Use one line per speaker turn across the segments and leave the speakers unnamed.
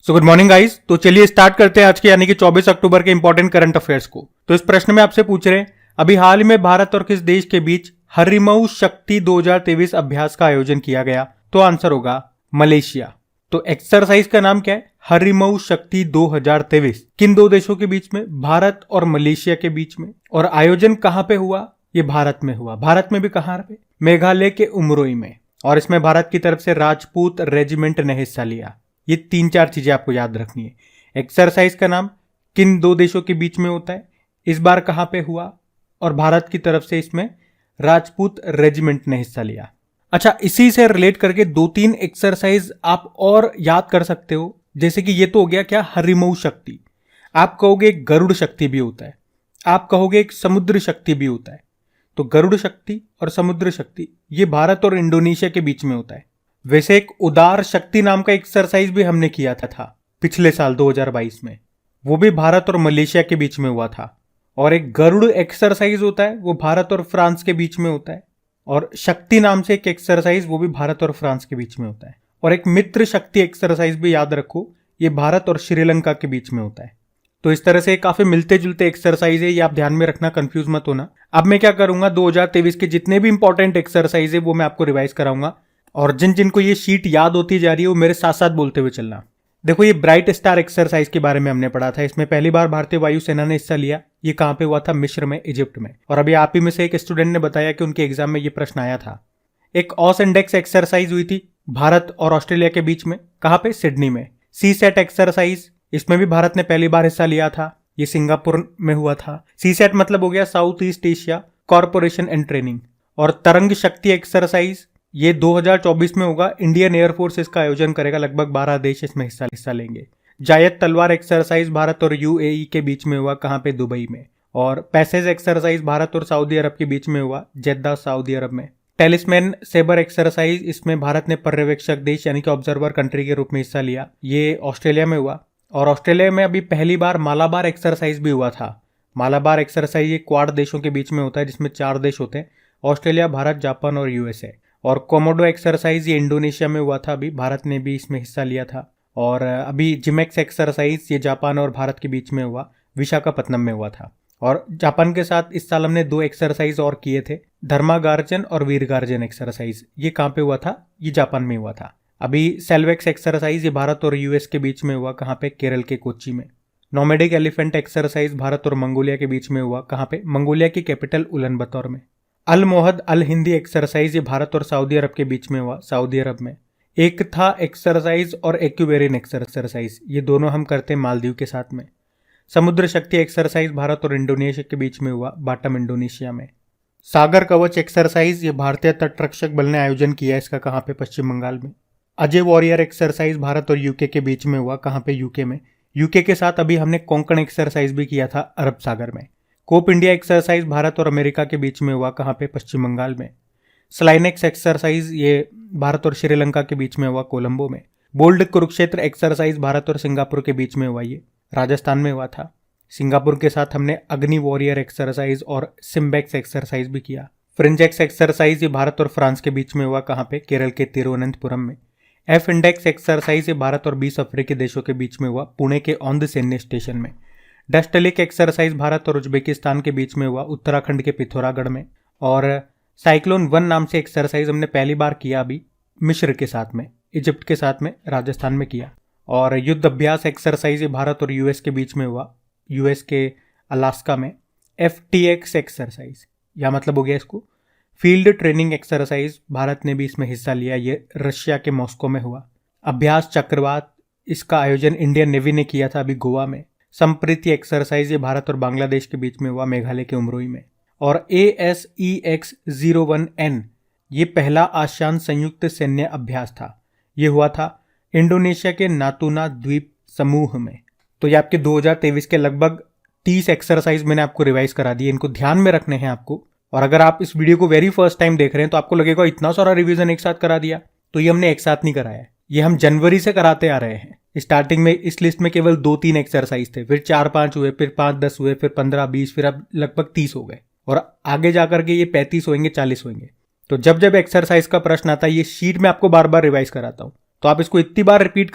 Good morning guys. तो चलिए start करते हैं आज के यानी कि 24 अक्टूबर के इंपॉर्टेंट करंट अफेयर्स को। तो इस प्रश्न में आपसे पूछ रहे हैं, अभी हाल ही में भारत और किस देश के बीच हरिमऊ शक्ति 2023 अभ्यास का आयोजन किया गया? तो आंसर होगा मलेशिया। तो एक्सरसाइज का नाम क्या है? हरिमऊ शक्ति 2023। किन दो देशों के बीच में? भारत और मलेशिया के बीच में। और आयोजन कहां पे हुआ? ये भारत में हुआ। भारत में भी कहां पे? मेघालय के उमरोई में। और इसमें भारत की तरफ से राजपूत रेजिमेंट ने हिस्सा लिया। ये 3-4 चीजें आपको याद रखनी है। एक्सरसाइज का नाम, किन दो देशों के बीच में होता है, इस बार कहां पे हुआ, और भारत की तरफ से इसमें राजपूत रेजिमेंट ने हिस्सा लिया। अच्छा, इसी से रिलेट करके 2-3 एक्सरसाइज आप और याद कर सकते हो। जैसे कि ये तो हो गया क्या? हरिमऊ शक्ति। आप कहोगे एक गरुड़ शक्ति भी होता है, आप कहोगे एक समुद्र शक्ति भी होता है। तो गरुड़ शक्ति और समुद्र शक्ति ये भारत और इंडोनेशिया के बीच में होता है। वैसे एक उदार शक्ति नाम का एक्सरसाइज भी हमने किया था पिछले साल 2022 में, वो भी भारत और मलेशिया के बीच में हुआ था। और एक गरुड़ एक्सरसाइज होता है, वो भारत और फ्रांस के बीच में होता है। और शक्ति नाम से एक एक्सरसाइज, वो भी भारत और फ्रांस के बीच में होता है। और एक मित्र शक्ति एक्सरसाइज भी याद रखो, ये भारत और श्रीलंका के बीच में होता है। तो इस तरह से काफी मिलते जुलते एक्सरसाइज है, ये आप ध्यान में रखना, कंफ्यूज मत होना। अब मैं क्या करूंगा, 2023 के जितने भी इंपॉर्टेंट एक्सरसाइज है वो मैं आपको रिवाइज कराऊंगा। और जिन जिनको ये शीट याद होती जा रही है वो मेरे साथ साथ बोलते हुए चलना। देखो, ये ब्राइट स्टार एक्सरसाइज के बारे में हमने पढ़ा था। इसमें पहली बार भारतीय वायुसेना ने हिस्सा लिया। ये कहां पे हुआ था? मिस्र में, इजिप्ट में। और अभी आप ही में से एक स्टूडेंट ने बताया कि उनके एग्जाम में ये प्रश्न आया था। एक ऑस इंडेक्स एक्सरसाइज हुई थी भारत और ऑस्ट्रेलिया के बीच में। कहां पे? सिडनी में। सी सेट एक्सरसाइज, इसमें भी भारत ने पहली बार हिस्सा लिया था। ये सिंगापुर में हुआ था। सी सेट मतलब हो गया south east Asia corporation and training. और तरंग शक्ति एक्सरसाइज ये 2024 में होगा। इंडियन एयरफोर्स इसका आयोजन करेगा। लगभग 12 देश इसमें हिस्सा लेंगे। जायद तलवार एक्सरसाइज भारत और यूएई के बीच में हुआ। कहां पे? दुबई में। और पैसेज एक्सरसाइज भारत और सऊदी अरब के बीच में हुआ। जेद्दा, सऊदी अरब में। टेलिस्मैन सेबर एक्सरसाइज, इसमें भारत ने पर्यवेक्षक देश यानी कि ऑब्जर्वर कंट्री के रूप में हिस्सा लिया। ये ऑस्ट्रेलिया में हुआ। और ऑस्ट्रेलिया में अभी पहली बार मालाबार एक्सरसाइज भी हुआ था। मालाबार एक्सरसाइज ये क्वाड देशों के बीच में होता है, जिसमें 4 देश होते हैं, ऑस्ट्रेलिया, भारत, जापान और यूएसए। और कोमोडो एक्सरसाइज ये इंडोनेशिया में हुआ था। अभी भारत ने भी इसमें हिस्सा लिया था। और अभी जिमेक्स एक्सरसाइज ये जापान और भारत के बीच में हुआ, विशाखापत्तनम में हुआ था। और जापान के साथ इस साल हमने 2 एक्सरसाइज और किए थे, धर्मागार्जन और वीरगार्जन एक्सरसाइज। ये कहाँ पे हुआ था? ये जापान में हुआ था। अभी सेल्वेक्स एक्सरसाइज ये भारत और यूएस के बीच में हुआ। कहाँ पे? केरल के कोच्चि में। नोमैडिक एलिफेंट एक्सरसाइज भारत और मंगोलिया के बीच में हुआ। कहाँ पे? मंगोलिया की कैपिटल उलानबतर में। अल मोहद अल हिंदी एक्सरसाइज ये भारत और सऊदी अरब के बीच में हुआ, सऊदी अरब में। एक था एक्सरसाइज और एक्यूबेरिन एक्सरसाइज, ये दोनों हम करते हैं मालदीव के साथ में। समुद्र शक्ति एक्सरसाइज भारत और इंडोनेशिया के बीच में हुआ, बाटम इंडोनेशिया में। सागर कवच एक्सरसाइज ये भारतीय तटरक्षक बल ने आयोजन किया। इसका कहाँ पे? पश्चिम बंगाल में। अजय वॉरियर एक्सरसाइज भारत और यूके के बीच में हुआ। कहाँ पे? यूके में। यूके के साथ अभी हमने कोंकण एक्सरसाइज भी किया था अरब सागर में। कोप इंडिया एक्सरसाइज भारत और अमेरिका के बीच में हुआ। कहाँ पे? पश्चिम बंगाल में। स्लाइनेक्स एक्सरसाइज ये भारत और श्रीलंका के बीच में हुआ, कोलंबो में। बोल्ड कुरुक्षेत्र एक्सरसाइज भारत और सिंगापुर के बीच में हुआ, ये राजस्थान में हुआ था। सिंगापुर के साथ हमने अग्नि वॉरियर एक्सरसाइज और सिम्बेक्स एक्सरसाइज भी किया। फ्रिंजेक्स एक्सरसाइज ये भारत और फ्रांस के बीच में हुआ। कहाँ पे? केरल के तिरुवनंतपुरम में। एफ इंडेक्स एक्सरसाइज ये भारत और 20 अफ्रीकी देशों के बीच में हुआ, पुणे के औंध सैन्य स्टेशन में। डस्टलिक एक्सरसाइज भारत और उज्बेकिस्तान के बीच में हुआ, उत्तराखंड के पिथौरागढ़ में। और साइक्लोन 1 नाम से एक्सरसाइज हमने पहली बार किया अभी मिस्र के साथ में, इजिप्ट के साथ में, राजस्थान में किया। और युद्ध अभ्यास एक्सरसाइज ये भारत और यूएस के बीच में हुआ, यूएस के अलास्का में। FTX एक्सरसाइज या मतलब हो गया इसको फील्ड ट्रेनिंग एक्सरसाइज, भारत ने भी इसमें हिस्सा लिया, ये रशिया के मॉस्को में हुआ। अभ्यास चक्रवात, इसका आयोजन इंडियन नेवी ने किया था अभी गोवा में। संप्रीति एक्सरसाइज ये भारत और बांग्लादेश के बीच में हुआ, मेघालय के उमरोई में। और ASEX-01N ये पहला आसियान संयुक्त सैन्य अभ्यास था, ये हुआ था इंडोनेशिया के नातूना द्वीप समूह में। तो ये आपके 2023 के लगभग 30 एक्सरसाइज मैंने आपको रिवाइज करा दिए, इनको ध्यान में रखने हैं आपको। और अगर आप इस वीडियो को वेरी फर्स्ट टाइम देख रहे हैं तो आपको लगेगा इतना सारा रिवीजन एक साथ करा दिया, तो ये हमने एक साथ नहीं कराया है, ये हम जनवरी से कराते आ रहे हैं। स्टार्टिंग में इस लिस्ट में केवल 2-3 एक्सरसाइज थे, फिर 4-5 हुए, फिर 5-10 हुए, फिर 15-20, फिर अब लगभग 30 हो गए। और आगे जाकर के ये 35 होंगे, 40 होंगे। तो जब जब एक्सरसाइज का प्रश्न आता है, ये शीट में आपको बार बार रिवाइज कराता हूं, तो आप इसको इतनी बार रिपीट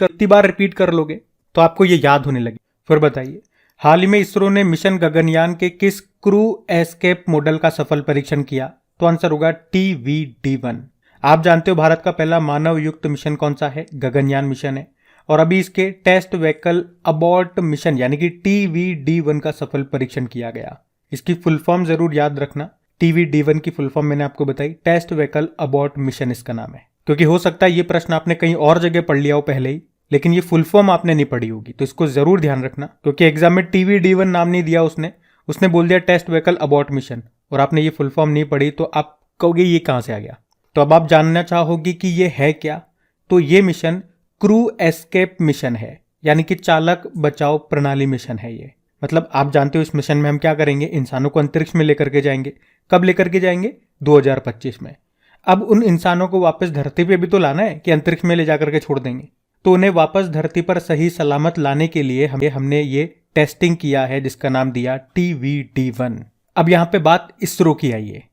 कर लोगे तो आपको ये याद होने लगी। फिर बताइए, हाल ही में इसरो ने मिशन गगनयान के किस क्रू एस्केप मॉडल का सफल परीक्षण किया? तो आंसर होगा TVD-1। आप जानते हो भारत का पहला मानव युक्त मिशन कौन सा है? गगनयान मिशन है। और अभी इसके टेस्ट व्हीकल अबॉर्ट मिशन यानी कि TVD-1 का सफल परीक्षण किया गया। इसकी फुल फॉर्म जरूर याद रखना। TVD-1 की फुल फॉर्म मैंने आपको बताई, टेस्ट व्हीकल अबॉर्ट मिशन इसका नाम है। क्योंकि हो सकता है ये प्रश्न आपने कहीं और जगह पढ़ लिया हो पहले ही, लेकिन ये फुल फॉर्म आपने नहीं पढ़ी होगी, तो इसको जरूर ध्यान रखना। क्योंकि एग्जाम में TVD-1 नाम नहीं दिया उसने बोल दिया टेस्ट व्हीकल अबॉर्ट मिशन, और आपने ये फुल फॉर्म नहीं पढ़ी, तो आप कहोगे ये कहां से आ गया। तो अब आप जानना चाहोगे कि ये है क्या। तो ये मिशन क्रू एस्केप मिशन है, यानी कि चालक बचाओ प्रणाली मिशन है ये। मतलब आप जानते हो इस मिशन में हम क्या करेंगे, इंसानों को अंतरिक्ष में लेकर के जाएंगे। कब लेकर के जाएंगे? 2025 में। अब उन इंसानों को वापस धरती पे भी तो लाना है कि अंतरिक्ष में ले जाकर के छोड़ देंगे। तो उन्हें वापस धरती पर सही सलामत लाने के लिए हमने ये टेस्टिंग किया है, जिसका नाम दिया TVD-1। अब यहाँ पे बात इसरो की आई है,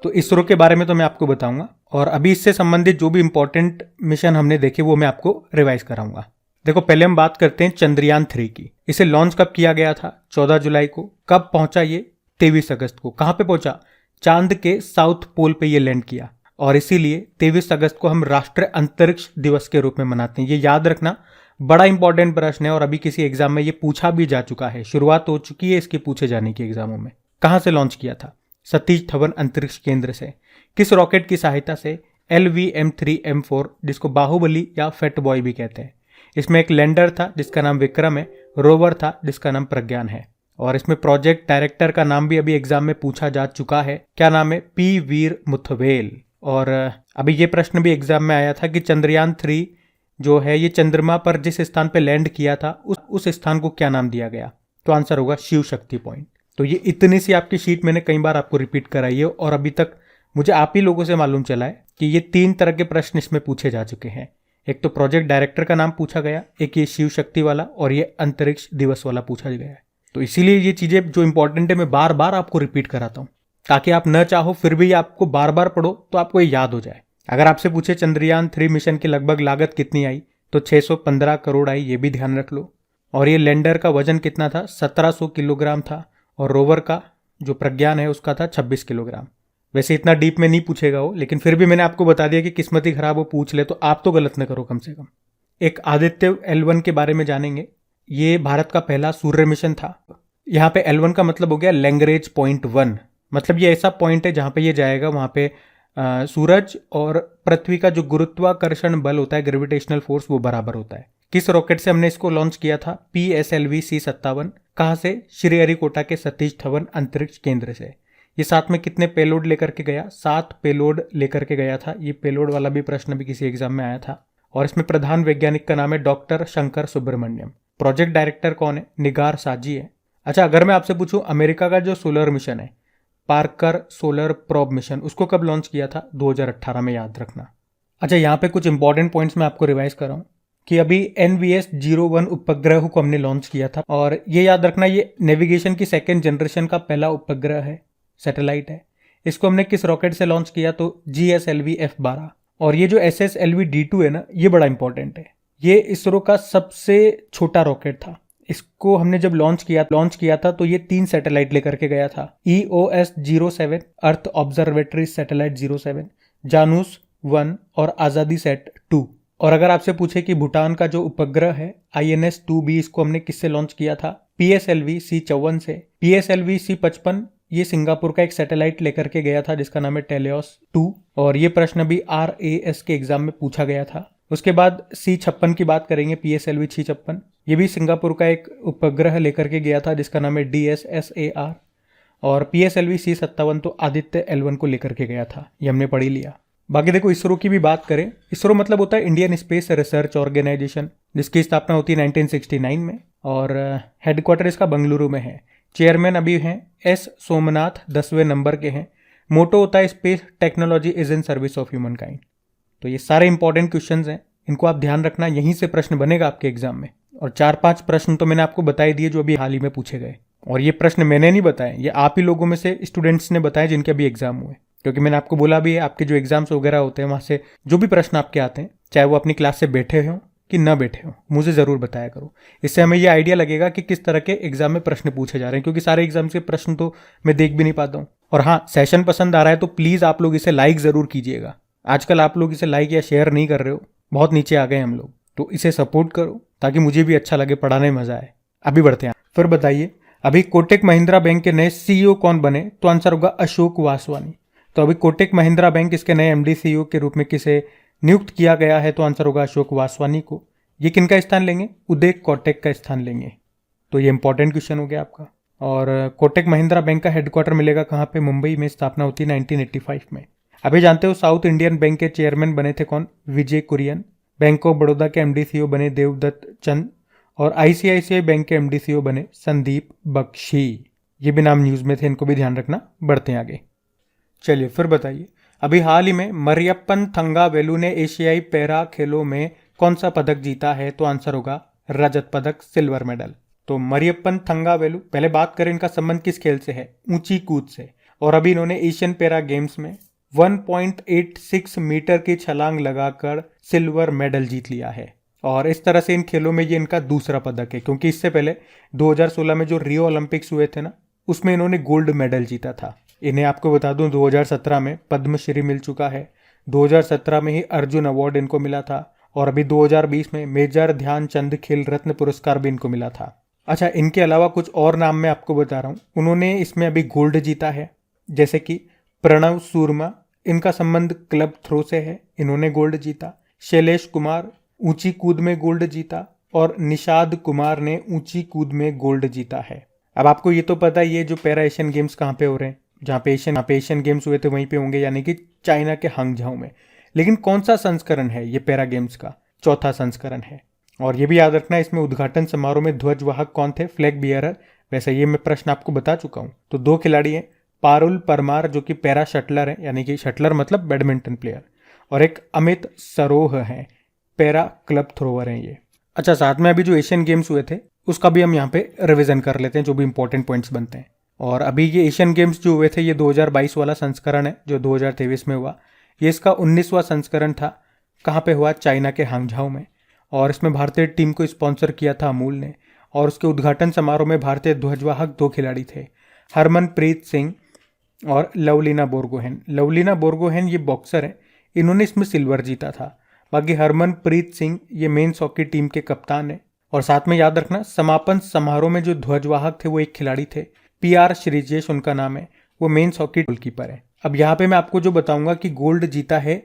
तो इसरो के बारे में तो मैं आपको बताऊंगा, और अभी इससे संबंधित जो भी इंपॉर्टेंट मिशन हमने देखे वो मैं आपको रिवाइज कराऊंगा। देखो, पहले हम बात करते हैं चंद्रयान 3 की। इसे लॉन्च कब किया गया था? 14 जुलाई को। कब पहुंचा ये? 23 अगस्त को। कहां पे पहुंचा? चांद के साउथ पोल पे ये लैंड किया, और इसीलिए 23 अगस्त को हम राष्ट्रीय अंतरिक्ष दिवस के रूप में मनाते हैं। ये याद रखना, बड़ा इंपॉर्टेंट प्रश्न है, और अभी किसी एग्जाम में ये पूछा भी जा चुका है, शुरुआत हो चुकी है इसके पूछे जाने की एग्जामों में। कहां से लॉन्च किया था? सतीश धवन अंतरिक्ष केंद्र से। किस रॉकेट की सहायता से? LVM-3M4, जिसको बाहुबली या फैट बॉय भी कहते हैं। इसमें एक लैंडर था जिसका नाम विक्रम है, रोवर था जिसका नाम प्रज्ञान है, और इसमें प्रोजेक्ट डायरेक्टर का नाम भी अभी एग्जाम में पूछा जा चुका है। क्या नाम है? P वीर मुथवेल। और अभी ये प्रश्न भी एग्जाम में आया था कि चंद्रयान 3 जो है ये चंद्रमा पर जिस स्थान पे लैंड किया था उस स्थान को क्या नाम दिया गया? तो आंसर होगा शिव शक्ति पॉइंट। तो ये इतनी सी आपकी शीट मैंने कई बार आपको रिपीट कराई है, और अभी तक मुझे आप ही लोगों से मालूम चला है कि ये 3 तरह के प्रश्न इसमें पूछे जा चुके हैं। एक तो प्रोजेक्ट डायरेक्टर का नाम पूछा गया, एक ये शिव शक्ति वाला, और ये अंतरिक्ष दिवस वाला पूछा गया है। तो इसीलिए ये चीजें जो इंपॉर्टेंट है मैं बार बार आपको रिपीट कराता हूँ, ताकि आप न चाहो फिर भी आपको बार बार पढ़ो तो आपको ये याद हो जाए। अगर आपसे पूछे चंद्रयान 3 मिशन की लगभग लागत कितनी आई, तो 615 करोड़ आई, ये भी ध्यान रख लो। और ये लैंडर का वजन कितना था? 1700 किलोग्राम था, और रोवर का जो प्रज्ञान है उसका था 26 किलोग्राम। वैसे इतना डीप में नहीं पूछेगा वो, लेकिन फिर भी मैंने आपको बता दिया कि किस्मत ही खराब हो पूछ ले तो आप तो गलत न करो कम से कम। एक आदित्य L1 के बारे में जानेंगे। ये भारत का पहला सूर्य मिशन था। यहाँ पे L1 का मतलब हो गया लैंग्रेज पॉइंट 1, मतलब ये ऐसा पॉइंट है जहाँ पे ये जाएगा, वहाँ पे सूरज और पृथ्वी का जो गुरुत्वाकर्षण बल होता है, ग्रेविटेशनल फोर्स, वो बराबर होता है। किस रॉकेट से हमने इसको लॉन्च किया था? PSLV-C57। कहाँ से? श्रीहरिकोटा के सतीश धवन अंतरिक्ष केंद्र से। ये साथ में कितने पेलोड लेकर के गया? 7 पेलोड लेकर के गया था। ये पेलोड वाला भी प्रश्न भी किसी एग्जाम में आया था, और इसमें प्रधान वैज्ञानिक का नाम है doctor Shankar Subramaniam. Project director कौन है? निगार साजी है। अच्छा, अगर मैं आपसे पूछूं अमेरिका का जो सोलर मिशन है, पार्कर सोलर प्रोब मिशन, उसको कब लॉन्च किया था? 2018 में, याद रखना। अच्छा, यहाँ पे कुछ इंपॉर्टेंट पॉइंट्स मैं आपको रिवाइज कर रहा हूँ कि अभी NVS-01 उपग्रह को हमने लॉन्च किया था, और ये याद रखना ये नेविगेशन की 2nd जनरेशन का पहला उपग्रह है, सैटेलाइट है। इसको हमने किस रॉकेट से लॉन्च किया? तो GSLV F12। और ये जो SSLV-D2 है ना, ये बड़ा इंपॉर्टेंट है। ये इसरो का सबसे छोटा रॉकेट था। इसको हमने जब लॉन्च किया था तो ये 3 सैटेलाइट लेकर के गया था। EOS-07 अर्थ ऑब्जर्वेटरी सैटेलाइट 07, जानूस 1 और आजादी सेट 2। और अगर आपसे पूछे कि भूटान का जो उपग्रह है INS-2B, इसको हमने किससे लॉन्च किया था? PSLV-C54 से। PSLV-C55 ये सिंगापुर का एक सैटेलाइट लेकर के गया था जिसका नाम है टेलियोस 2, और ये प्रश्न भी RAS के एग्जाम में पूछा गया था। उसके बाद C56 की बात करेंगे, PSLV-C56, ये भी सिंगापुर का एक उपग्रह लेकर के गया था जिसका नाम है DSSAR। और PSLV-C57 तो आदित्य L1 को लेकर के गया था, ये हमने पढ़ ही लिया। बाकी देखो, इसरो की भी बात करें, इसरो मतलब होता है इंडियन स्पेस रिसर्च ऑर्गेनाइजेशन, जिसकी स्थापना होती है 1969 में, और हेडक्वार्टर इसका बंगलुरु में है। चेयरमैन अभी हैं S सोमनाथ, 10वें नंबर के हैं। मोटो होता है space technology is in service of human kind. तो ये सारे इंपॉर्टेंट क्वेश्चंस हैं, इनको आप ध्यान रखना, यहीं से प्रश्न बनेगा आपके एग्जाम में। और 4-5 प्रश्न तो मैंने आपको बता ही दिए जो अभी हाल ही में पूछे गए, और ये प्रश्न मैंने नहीं बताए, ये आप ही लोगों में से स्टूडेंट्स ने बताए जिनके अभी एग्जाम हुए। क्योंकि मैंने आपको बोला भी है, आपके जो एग्जाम्स वगैरह होते हैं वहाँ से जो भी प्रश्न आपके आते हैं, चाहे वो अपनी क्लास से बैठे हों कि न बैठे हो, मुझे ज़रूर बताया करो। इससे हमें ये आइडिया लगेगा कि किस तरह के एग्जाम में प्रश्न पूछे जा रहे हैं, क्योंकि सारे एग्जाम के प्रश्न तो मैं देख भी नहीं पाता हूँ। और हाँ, सेशन पसंद आ रहा है तो प्लीज़ आप लोग इसे लाइक ज़रूर कीजिएगा। आजकल आप लोग इसे लाइक या शेयर नहीं कर रहे हो, बहुत नीचे आ गए हम लोग, तो इसे सपोर्ट करो ताकि मुझे भी अच्छा लगे, पढ़ाने में मज़ा आए। अभी बढ़ते हैं। फिर बताइए, अभी कोटक महिंद्रा बैंक के नए सीईओ कौन बने? तो आंसर होगा अशोक वासवानी। तो अभी कोटक महिंद्रा बैंक इसके नए एमडी सीईओ के रूप में किसे नियुक्त किया गया है? तो आंसर होगा अशोक वासवानी को। ये किनका स्थान लेंगे? उदय कोटक का स्थान लेंगे। तो ये इंपॉर्टेंट क्वेश्चन हो गया आपका। और कोटक महिंद्रा बैंक का हेडक्वार्टर मिलेगा कहाँ पे? मुंबई में स्थापना होती है 1985 में। अभी जानते हो साउथ इंडियन बैंक के चेयरमैन बने थे कौन? विजय कुरियन। बैंक ऑफ बड़ौदा के एमडी सीईओ बने देवदत्त चंद। और आईसीआईसीआई बैंक के एमडी सीईओ बने संदीप बख्शी। ये भी नाम न्यूज में थे, इनको भी ध्यान रखना। बढ़ते हैं आगे। चलिए फिर बताइए, अभी हाल ही में मरियप्पन थंगावेलु ने एशियाई पैरा खेलों में कौन सा पदक जीता है? तो आंसर होगा रजत पदक, सिल्वर मेडल। तो मरियप्पन थंगावेलु, पहले बात करें इनका संबंध किस खेल से है? ऊंची कूद से। और अभी इन्होंने एशियन पैरा गेम्स में 1.86 मीटर की छलांग लगाकर सिल्वर मेडल जीत लिया है। और इस तरह से इन खेलों में ये इनका दूसरा पदक है, क्योंकि इससे पहले 2016 में जो रियो ओलंपिक्स हुए थे ना, उसमें इन्होंने गोल्ड मेडल जीता था। इन्हें आपको बता दूं 2017 में पद्मश्री मिल चुका है, 2017 में ही अर्जुन अवार्ड इनको मिला था, और अभी 2020 में मेजर ध्यानचंद खेल रत्न पुरस्कार भी इनको मिला था। अच्छा, इनके अलावा कुछ और नाम मैं आपको बता रहा हूँ, उन्होंने इसमें अभी गोल्ड जीता है, जैसे कि प्रणव सूरमा, इनका संबंध क्लब थ्रो से है, इन्होंने गोल्ड जीता। शैलेश कुमार ऊंची कूद में गोल्ड जीता, और निषाद कुमार ने ऊंची कूद में गोल्ड जीता है। अब आपको ये तो पता ही है जो पैरा एशियन गेम्स कहाँ पे हो रहे हैं, जहाँ पे एशियन गेम्स हुए थे वहीं पे होंगे, यानी कि चाइना के हांगझाओ में। लेकिन कौन सा संस्करण है ये पैरा गेम्स का? चौथा संस्करण है। और ये भी याद रखना, इसमें उद्घाटन समारोह में ध्वजवाहक कौन थे? Flag bearer. वैसे ये मैं प्रश्न आपको बता चुका हूँ। तो 2 खिलाड़ी हैं, पारुल परमार जो कि पैरा शटलर है, यानी कि शटलर मतलब बैडमिंटन प्लेयर, और एक अमित सरोह है, पैरा क्लब थ्रोवर हैं ये। अच्छा, साथ में अभी जो एशियन गेम्स हुए थे उसका भी हम यहाँ पे रिवीजन कर लेते हैं, जो भी इंपॉर्टेंट पॉइंट्स बनते हैं। और अभी ये एशियन गेम्स जो हुए थे ये 2022 वाला संस्करण है, जो 2023 में हुआ। ये इसका 19वां संस्करण था। कहाँ पे हुआ? चाइना के हांगझाओ में। और इसमें भारतीय टीम को स्पॉन्सर किया था अमूल ने। और उसके उद्घाटन समारोह में भारतीय ध्वजवाहक 2 खिलाड़ी थे, हरमनप्रीत सिंह और लवलीना बोरगोहेन। लवलीना बोरगोहेन ये बॉक्सर है, इन्होंने इसमें सिल्वर जीता था। बाकी हरमनप्रीत सिंह ये मेन्स हॉकी टीम के कप्तान है। और साथ में याद रखना, समापन समारोह में जो ध्वजवाहक थे वो एक खिलाड़ी थे, PR श्रीजेश उनका नाम है, वो मेन्स हॉकी गोलकीपर है। अब यहाँ पे मैं आपको जो बताऊंगा कि गोल्ड जीता है,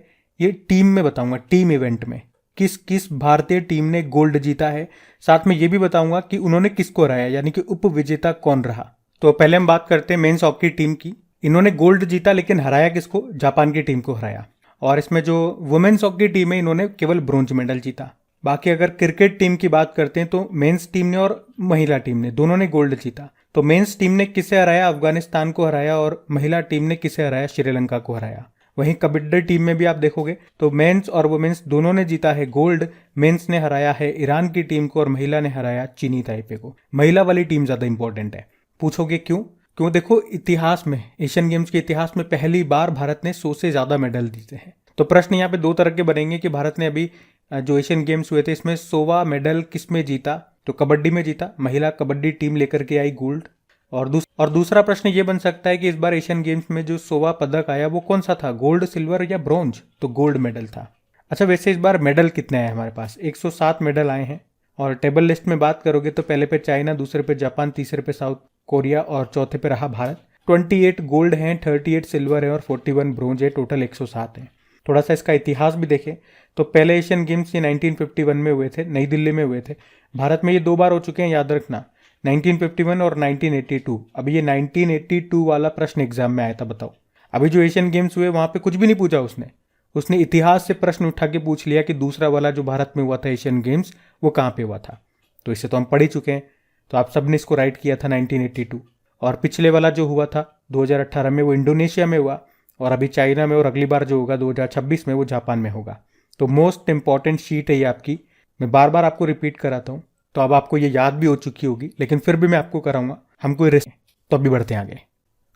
ये टीम में बताऊंगा, टीम इवेंट में किस किस भारतीय टीम ने गोल्ड जीता है। साथ में ये भी बताऊंगा कि उन्होंने किसको हराया, यानी कि उप विजेता कौन रहा। तो पहले हम बात करते हैं मेन्स हॉकी टीम की। इन्होंने गोल्ड जीता, लेकिन हराया किसको? जापान की टीम को हराया। और इसमें जो वुमेन्स हॉकी टीम है, इन्होंने केवल ब्रोंज मेडल जीता। बाकी अगर क्रिकेट टीम की बात करते हैं तो मेंस टीम ने और महिला टीम ने दोनों ने गोल्ड जीता। तो मेंस टीम ने किसे हराया? अफगानिस्तान को हराया, और महिला टीम ने किसे हराया? श्रीलंका को हराया। वहीं कबड्डी टीम में भी आप देखोगे तो मेंस और वुमेन्स दोनों ने जीता है गोल्ड। मेंस ने हराया है ईरान की टीम को, और महिला ने हराया चीनी ताइपे को। महिला वाली टीम ज्यादा इंपॉर्टेंट है। पूछोगे क्यों? क्यों? देखो, इतिहास में, एशियन गेम्स के इतिहास में पहली बार भारत ने 100 से ज्यादा मेडल जीते हैं। तो प्रश्न यहाँ पे 2 तरह के बनेंगे कि भारत ने अभी जो एशियन गेम्स हुए थे इसमें 100वां मेडल किस में जीता? तो कबड्डी में जीता, महिला कबड्डी टीम लेकर के आई गोल्ड। और दूसरा प्रश्न ये बन सकता है कि इस बार एशियन गेम्स में जो 100वां पदक आया वो कौन सा था? गोल्ड, सिल्वर या ब्रॉन्ज? तो गोल्ड मेडल था। अच्छा, वैसे इस बार मेडल कितने आए हमारे पास? 107 मेडल आए हैं। और टेबल लिस्ट में बात करोगे तो पहले पे चाइना, दूसरे पे जापान, तीसरे पे साउथ कोरिया, और चौथे पे रहा भारत। 28 गोल्ड हैं, 38 सिल्वर है, और 41 ब्रोंज है। टोटल 107 है। थोड़ा सा इसका इतिहास भी देखें तो पहले एशियन गेम्स ये 1951 में हुए थे, नई दिल्ली में हुए थे। भारत में ये 2 बार हो चुके हैं, याद रखना, 1951 और 1982। अभी ये 1982 वाला प्रश्न एग्जाम में आया था, बताओ। अभी जो एशियन गेम्स हुए वहां पे कुछ भी नहीं पूछा उसने इतिहास से प्रश्न उठा के पूछ लिया कि दूसरा वाला जो भारत में हुआ था एशियन गेम्स वो कहाँ पे हुआ था। तो इससे तो हम पढ़ ही चुके हैं। तो आप सब ने इसको राइट किया था 1982। और पिछले वाला जो हुआ था 2018 में वो इंडोनेशिया में हुआ, और अभी चाइना में, और अगली बार जो होगा 2026 में वो जापान में होगा। तो मोस्ट इंपॉर्टेंट शीट है ये आपकी। मैं बार बार आपको रिपीट कराता हूँ, तो अब आपको ये याद भी हो चुकी होगी, लेकिन फिर भी मैं आपको कराऊंगा। हम कोई रिस्क। तो अभी बढ़ते हैं आगे।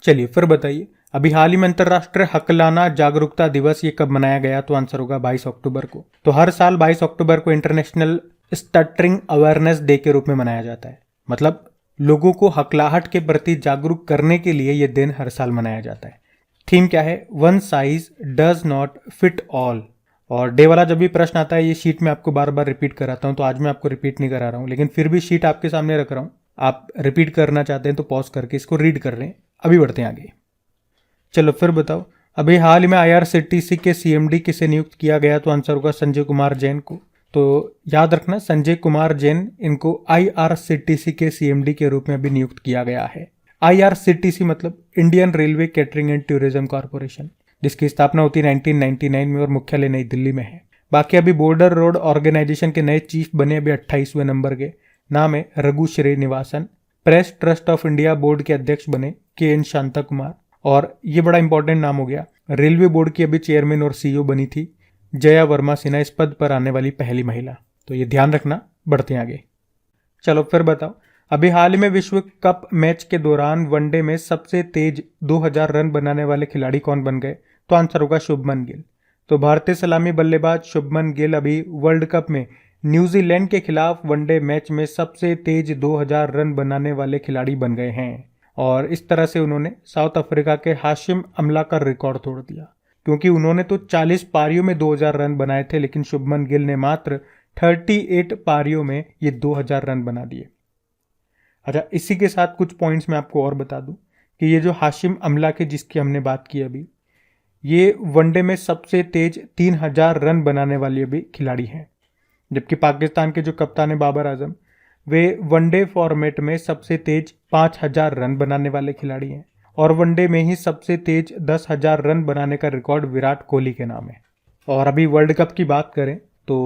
चलिए फिर बताइए, अभी हाल ही में अंतर्राष्ट्रीय हकलाना जागरूकता दिवस ये कब मनाया गया? तो आंसर होगा 22 अक्टूबर को। तो हर साल 22 अक्टूबर को इंटरनेशनल स्टटरिंग अवेयरनेस डे के रूप में मनाया जाता है। मतलब लोगों को हकलाहट के प्रति जागरूक करने के लिए यह दिन हर साल मनाया जाता है। थीम क्या है? One size does not fit all. और डे वाला जब भी प्रश्न आता है, ये शीट में आपको बार बार रिपीट कराता हूं, तो आज मैं आपको रिपीट नहीं करा रहा हूं, लेकिन फिर भी शीट आपके सामने रख रहा हूं। आप रिपीट करना चाहते हैं तो पॉज करके इसको रीड कर लें। अभी बढ़ते हैं आगे। चलो फिर बताओ, अभी हाल ही में IRCTC के CMD किसे नियुक्त किया गया? तो आंसर होगा संजय कुमार जैन को। तो याद रखना, संजय कुमार जैन, इनको IRCTC के CMD के रूप में भी नियुक्त किया गया है। IRCTC मतलब Indian railway catering and tourism corporation, जिसकी स्थापना होती 1999 में और मुख्यालय नई दिल्ली में है। बाकी अभी बॉर्डर रोड ऑर्गेनाइजेशन के नए चीफ बने अभी 28वें नंबर के, नाम है Raghu Srinivasan. Press trust of India board के अध्यक्ष बने KN शांता कुमार। और ये बड़ा इंपॉर्टेंट नाम हो गया, रेलवे बोर्ड की अभी चेयरमैन और CEO बनी थी जया वर्मा सिन्हा, इस पद पर आने वाली पहली महिला। तो ये ध्यान रखना। बढ़ते हैं आगे। चलो फिर बताओ, अभी हाल ही में विश्व कप मैच के दौरान वनडे में सबसे तेज 2000 रन बनाने वाले खिलाड़ी कौन बन गए? तो आंसर होगा शुभमन गिल। तो भारतीय सलामी बल्लेबाज शुभमन गिल अभी वर्ल्ड कप में न्यूजीलैंड के खिलाफ वनडे मैच में सबसे तेज 2000 रन बनाने वाले खिलाड़ी बन गए हैं। और इस तरह से उन्होंने साउथ अफ्रीका के हाशिम अमला का रिकॉर्ड तोड़ दिया, क्योंकि उन्होंने तो 40 पारियों में 2000 रन बनाए थे, लेकिन शुभमन गिल ने मात्र 38 पारियों में ये 2000 रन बना दिए। अच्छा, इसी के साथ कुछ पॉइंट्स मैं आपको और बता दूं कि ये जो हाशिम अमला के जिसकी हमने बात की अभी, ये वनडे में सबसे तेज 3000 रन बनाने वाली अभी खिलाड़ी हैं। जबकि पाकिस्तान के जो कप्तान है बाबर आजम, वे वनडे फॉर्मेट में सबसे तेज 5000 रन बनाने वाले खिलाड़ी हैं। और वनडे में ही सबसे तेज 10,000 रन बनाने का रिकॉर्ड विराट कोहली के नाम है। और अभी वर्ल्ड कप की बात करें तो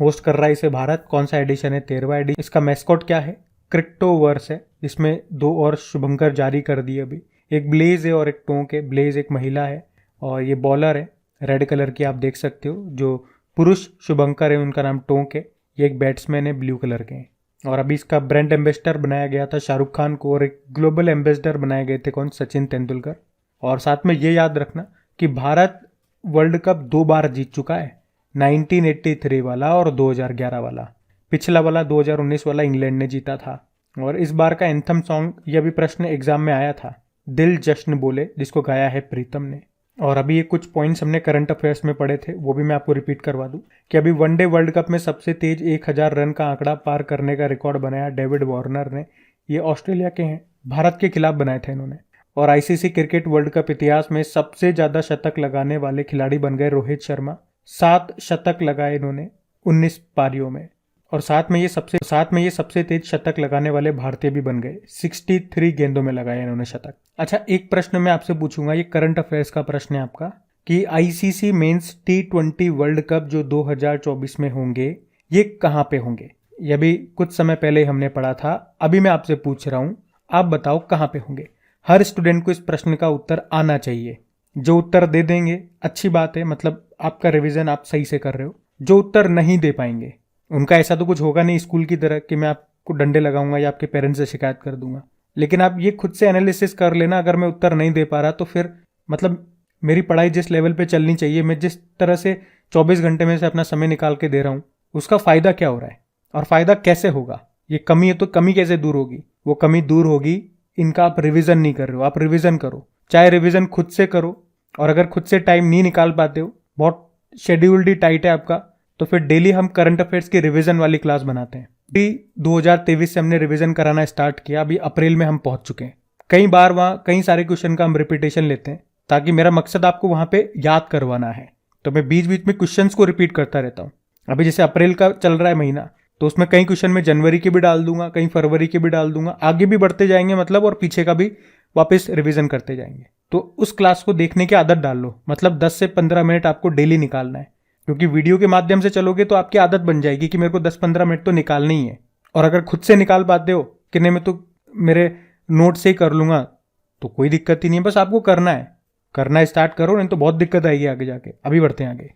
होस्ट कर रहा है इसे भारत। कौन सा एडिशन है? 13वां एडिशन। इसका मैस्कॉट क्या है? क्रिप्टोवर्स है, जिसमें 2 और शुभंकर जारी कर दिए अभी। एक ब्लेज है और एक टोंक है। ब्लेज एक महिला है और ये बॉलर है, रेड कलर की आप देख सकते हो। जो पुरुष शुभंकर है उनका नाम टोंक है। ये एक बैट्समैन है, ब्लू कलर के हैं। और अभी इसका ब्रांड एम्बेसडर बनाया गया था शाहरुख खान को, और एक ग्लोबल एम्बेसडर बनाए गए थे कौन? सचिन तेंदुलकर। और साथ में ये याद रखना कि भारत वर्ल्ड कप 2 बार जीत चुका है, 1983 वाला और 2011 वाला। पिछला वाला 2019 वाला इंग्लैंड ने जीता था। और इस बार का एंथम सॉन्ग, ये भी प्रश्न एग्जाम में आया था, दिल जश्न बोले, जिसको गाया है प्रीतम ने। और अभी ये कुछ पॉइंट्स हमने करंट अफेयर्स में पढ़े थे, वो भी मैं आपको रिपीट करवा दूं कि अभी वनडे वर्ल्ड कप में सबसे तेज 1000 रन का आंकड़ा पार करने का रिकॉर्ड बनाया डेविड वार्नर ने। ये ऑस्ट्रेलिया के हैं, भारत के खिलाफ बनाए थे इन्होंने। और ICC क्रिकेट वर्ल्ड कप इतिहास में सबसे ज्यादा शतक लगाने वाले खिलाड़ी बन गए रोहित शर्मा। 7 शतक लगाए इन्होंने 19 पारियों में। और साथ में ये सबसे तेज शतक लगाने वाले भारतीय भी बन गए। 63 गेंदों में लगाए इन्होंने शतक। अच्छा, एक प्रश्न मैं आपसे पूछूंगा, ये करंट अफेयर्स का प्रश्न है आपका, कि ICC mains T20 world cup जो 2024 में होंगे, ये कहाँ पे होंगे? ये भी कुछ समय पहले हमने पढ़ा था, अभी मैं आपसे पूछ रहा हूं, आप बताओ कहाँ पे होंगे। हर स्टूडेंट को इस प्रश्न का उत्तर आना चाहिए। जो उत्तर दे देंगे अच्छी बात है, मतलब आपका रिविजन आप सही से कर रहे हो। जो उत्तर नहीं दे पाएंगे, उनका ऐसा तो कुछ होगा नहीं स्कूल की तरह कि मैं आपको डंडे लगाऊंगा या आपके पेरेंट्स से शिकायत कर दूंगा, लेकिन आप ये खुद से एनालिसिस कर लेना। अगर मैं उत्तर नहीं दे पा रहा तो फिर मतलब मेरी पढ़ाई जिस लेवल पे चलनी चाहिए, मैं जिस तरह से 24 घंटे में से अपना समय निकाल के दे रहा हूँ, उसका फायदा क्या हो रहा है और फायदा कैसे होगा? ये कमी है तो कमी कैसे दूर होगी? वो कमी दूर होगी, इनका आप रिविजन नहीं कर रहे हो। आप रिविजन करो, चाहे रिविजन खुद से करो, और अगर खुद से टाइम नहीं निकाल पाते हो, बहुत शेड्यूल्ड ही टाइट है आपका, तो फिर डेली हम करंट अफेयर्स की रिवीजन वाली क्लास बनाते हैं। अभी 2023 से हमने रिवीजन कराना स्टार्ट किया, अभी अप्रैल में हम पहुंच चुके हैं। कई बार वहाँ कई सारे क्वेश्चन का हम रिपीटेशन लेते हैं, ताकि मेरा मकसद आपको वहाँ पे याद करवाना है। तो मैं बीच बीच में क्वेश्चंस को रिपीट करता रहता हूँ। अभी जैसे अप्रैल का चल रहा है महीना, तो उसमें कई क्वेश्चन में जनवरी के भी डाल दूंगा, कई फरवरी के भी डाल दूंगा, आगे भी बढ़ते जाएंगे मतलब, और पीछे का भी वापस रिवीजन करते जाएंगे। तो उस क्लास को देखने की आदत डाल लो, मतलब 10 से 15 मिनट आपको डेली निकालना है, क्योंकि वीडियो के माध्यम से चलोगे तो आपकी आदत बन जाएगी कि मेरे को 10-15 मिनट तो निकालने ही है। और अगर खुद से निकाल पाते हो कि नहीं मैं तो मेरे नोट से ही कर लूंगा, तो कोई दिक्कत ही नहीं है, बस आपको करना स्टार्ट करो, नहीं तो बहुत दिक्कत आएगी आगे जाके। अभी बढ़ते हैं आगे।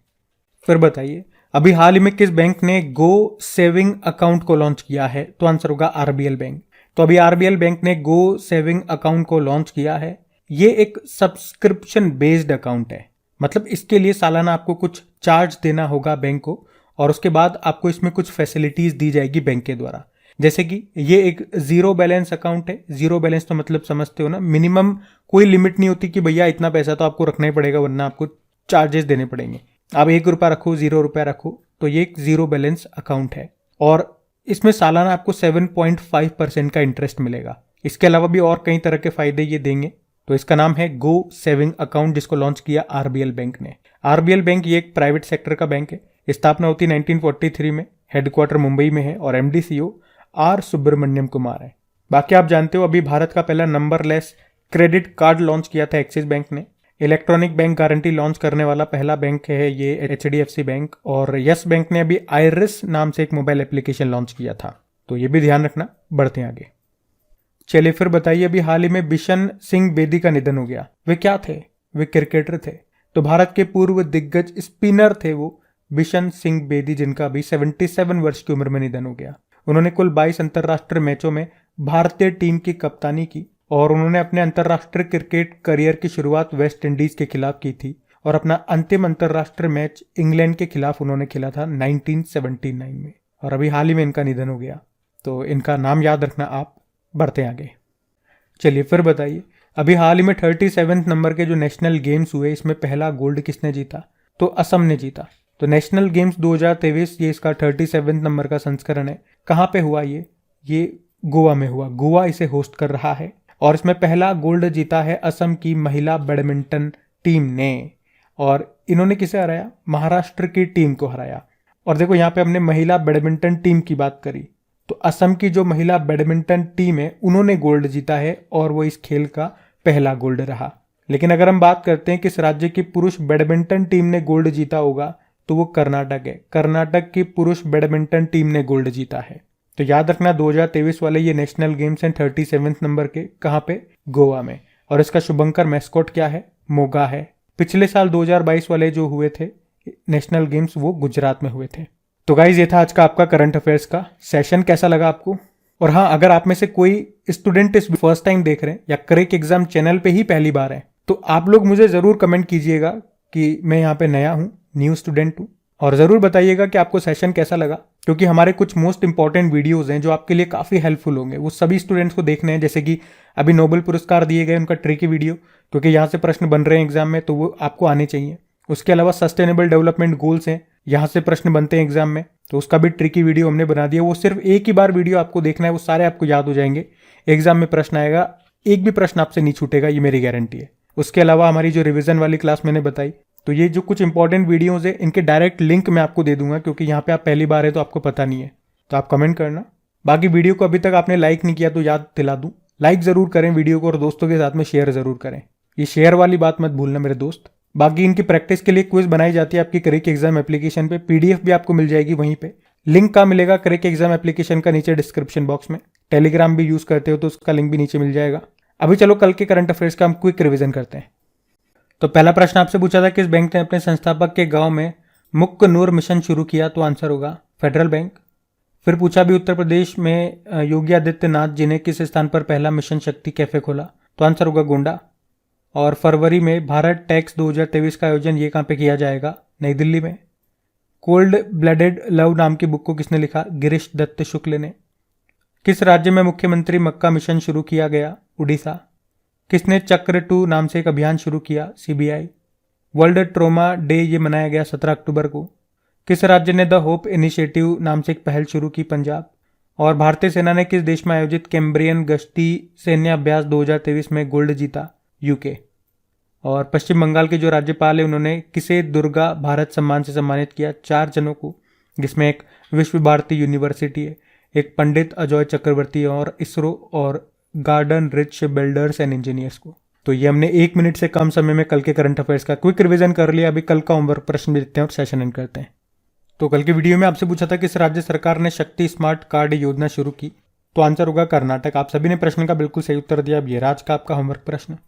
फिर बताइए, अभी हाल ही में किस बैंक ने गो सेविंग अकाउंट को लॉन्च किया है? तो आंसर होगा RBL बैंक। तो अभी RBL बैंक ने गो सेविंग अकाउंट को लॉन्च किया है। ये एक सब्सक्रिप्शन बेस्ड अकाउंट है, मतलब इसके लिए सालाना आपको कुछ चार्ज देना होगा बैंक को और उसके बाद आपको इसमें कुछ फैसिलिटीज दी जाएगी बैंक के द्वारा। जैसे कि ये एक जीरो बैलेंस अकाउंट है। जीरो बैलेंस तो मतलब समझते हो ना, मिनिमम कोई लिमिट नहीं होती कि भैया इतना पैसा तो आपको रखना ही पड़ेगा वरना आपको चार्जेस देने पड़ेंगे। आप 1 रुपया रखो, 0 रुपया रखो, तो ये एक जीरो बैलेंस अकाउंट है और इसमें सालाना आपको 7.5% का इंटरेस्ट मिलेगा। इसके अलावा भी और कई तरह के फायदे ये देंगे। तो इसका नाम है गो सेविंग अकाउंट, जिसको लॉन्च किया आरबीएल बैंक ने। आरबीएल बैंक ये एक प्राइवेट सेक्टर का बैंक है। स्थापना होती 1943 में, हेडक्वार्टर मुंबई में है और MD CEO R Subramaniam Kumar है। बाकी आप जानते हो अभी भारत का पहला नंबरलेस क्रेडिट कार्ड लॉन्च किया था एक्सिस बैंक ने। इलेक्ट्रॉनिक बैंक गारंटी लॉन्च करने वाला पहला बैंक है ये एचडीएफसी बैंक। और यस बैंक ने अभी आइरिस नाम से एक मोबाइल एप्लीकेशन लॉन्च किया था, तो ये भी ध्यान रखना। बढ़ते हैं आगे। चलिए फिर बताइए, अभी हाल ही में बिशन सिंह बेदी का निधन हो गया। वे क्या थे? वे क्रिकेटर थे। तो भारत के पूर्व दिग्गज स्पिनर थे वो बिशन सिंह बेदी, जिनका अभी 77 वर्ष की उम्र में निधन हो गया। उन्होंने कुल 22 अंतर्राष्ट्रीय मैचों में भारतीय टीम की कप्तानी की और उन्होंने अपने अंतर्राष्ट्रीय क्रिकेट करियर की शुरुआत वेस्ट इंडीज के खिलाफ की थी और अपना अंतिम अंतर्राष्ट्रीय मैच इंग्लैंड के खिलाफ उन्होंने खेला था 1979 में। और अभी हाल ही में इनका निधन हो गया, तो इनका नाम याद रखना आप। बढ़ते हैं आगे। चलिए फिर बताइए, अभी हाल ही में 37वें नंबर के जो नेशनल गेम्स हुए, इसमें पहला गोल्ड किसने जीता? तो असम ने जीता। तो नेशनल गेम्स 2023 ये इसका 37वें नंबर का संस्करण है। कहाँ पे हुआ ये गोवा में हुआ। गोवा इसे होस्ट कर रहा है और इसमें पहला गोल्ड जीता है असम की महिला बैडमिंटन टीम ने। और इन्होंने किसे हराया? महाराष्ट्र की टीम को हराया। और देखो यहाँ पे हमने महिला बैडमिंटन टीम की बात करी, तो असम की जो महिला बैडमिंटन टीम है उन्होंने गोल्ड जीता है और वो इस खेल का पहला गोल्ड रहा। लेकिन अगर हम बात करते हैं किस राज्य की पुरुष बैडमिंटन टीम ने गोल्ड जीता होगा, तो वो कर्नाटक है। कर्नाटक की पुरुष बैडमिंटन टीम ने गोल्ड जीता है। तो याद रखना 2023 वाले ये नेशनल गेम्स हैं 37वें नंबर के। कहाँ पे? गोवा में। और इसका शुभंकर मैस्कॉट क्या है? मोगा है। पिछले साल 2022 वाले जो हुए थे नेशनल गेम्स वो गुजरात में हुए थे। तो गाइज ये था आज का आपका करंट अफेयर्स का सेशन। कैसा लगा आपको? और हाँ, अगर आप में से कोई स्टूडेंट इस फर्स्ट टाइम देख रहे हैं या क्रैक एग्जाम चैनल पे ही पहली बार है, तो आप लोग मुझे जरूर कमेंट कीजिएगा कि मैं यहाँ पे नया हूँ, न्यू स्टूडेंट हूँ, और ज़रूर बताइएगा कि आपको सेशन कैसा लगा। क्योंकि हमारे कुछ मोस्ट इंपॉर्टेंट वीडियोस हैं जो आपके लिए काफ़ी हेल्पफुल होंगे, वो सभी स्टूडेंट्स को देखने हैं। जैसे कि अभी नोबेल पुरस्कार दिए गए, उनका ट्रिकी वीडियो, क्योंकि यहाँ से प्रश्न बन रहे हैं एग्जाम में, तो वो आपको आने चाहिए। उसके अलावा सस्टेनेबल डेवलपमेंट गोल्स हैं, यहाँ से प्रश्न बनते हैं एग्जाम में, तो उसका भी ट्रिकी वीडियो हमने बना दिया। वो सिर्फ एक ही बार वीडियो आपको देखना है, वो सारे आपको याद हो जाएंगे। एग्जाम में प्रश्न आएगा, एक भी प्रश्न आपसे नहीं छूटेगा, ये मेरी गारंटी है। उसके अलावा हमारी जो रिवीजन वाली क्लास मैंने बताई, तो ये जो कुछ इंपॉर्टेंट वीडियोस है इनके डायरेक्ट लिंक मैं आपको दे दूंगा, क्योंकि यहाँ पे आप पहली बार है तो आपको पता नहीं है, तो आप कमेंट करना। बाकी वीडियो को अभी तक आपने लाइक नहीं किया तो याद दिला दूं, लाइक जरूर करें वीडियो को और दोस्तों के साथ में शेयर जरूर करें। ये शेयर वाली बात मत भूलना मेरे दोस्त। बाकी इनकी प्रैक्टिस के लिए क्विज बनाई जाती है आपकी क्रैक एग्जाम एप्लीकेशन पे, पीडीएफ भी आपको मिल जाएगी वहीं पे। लिंक कहाँ मिलेगा? क्रैक एग्जाम एप्लीकेशन का नीचे डिस्क्रिप्शन बॉक्स में। टेलीग्राम भी यूज करते हो तो उसका लिंक भी नीचे मिल जाएगा। अभी चलो कल के करंट अफेयर्स का हम क्विक रिवीजन करते हैं। तो पहला प्रश्न आपसे पूछा था किस बैंक ने अपने संस्थापक के गांव में मुक्क नूर मिशन शुरू किया, तो आंसर होगा फेडरल बैंक। फिर पूछा भी उत्तर प्रदेश में योगी आदित्यनाथ जी ने किस स्थान पर पहला मिशन शक्ति कैफे खोला, तो आंसर होगा गोंडा। और फरवरी में भारत टैक्स 2023 का आयोजन ये कहाँ पे किया जाएगा? नई दिल्ली में। कोल्ड ब्लडेड लव नाम की बुक को किसने लिखा? गिरीश दत्त शुक्ल ने। किस राज्य में मुख्यमंत्री मक्का मिशन शुरू किया गया? उड़ीसा। किसने चक्र 2 नाम से एक अभियान शुरू किया? सीबीआई। वर्ल्ड ट्रोमा डे ये मनाया गया 17 अक्टूबर को। किस राज्य ने द होप इनिशिएटिव नाम से एक पहल शुरू की? पंजाब। और भारतीय सेना ने किस देश में आयोजित कैम्ब्रियन गश्ती सैन्य अभ्यास 2023 में गोल्ड जीता? यूके। और पश्चिम बंगाल के जो राज्यपाल है उन्होंने किसे दुर्गा भारत सम्मान से सम्मानित किया? 4 जनों को, जिसमें एक विश्व भारती यूनिवर्सिटी है, एक पंडित अजय चक्रवर्ती और इसरो और garden rich builders and engineers को। तो ये हमने 1 मिनट से कम समय में कल के करंट अफेयर्स का क्विक रिवीजन कर लिया। अभी कल का होमवर्क प्रश्न भी देखते हैं और सेशन एंड करते हैं। तो कल के वीडियो में आपसे पूछा था किस राज्य सरकार ने शक्ति स्मार्ट कार्ड योजना शुरू की, तो आंसर होगा कर्नाटक। आप सभी ने प्रश्न का बिल्कुल सही उत्तर दिया। अब ये आज का आपका होमवर्क प्रश्न।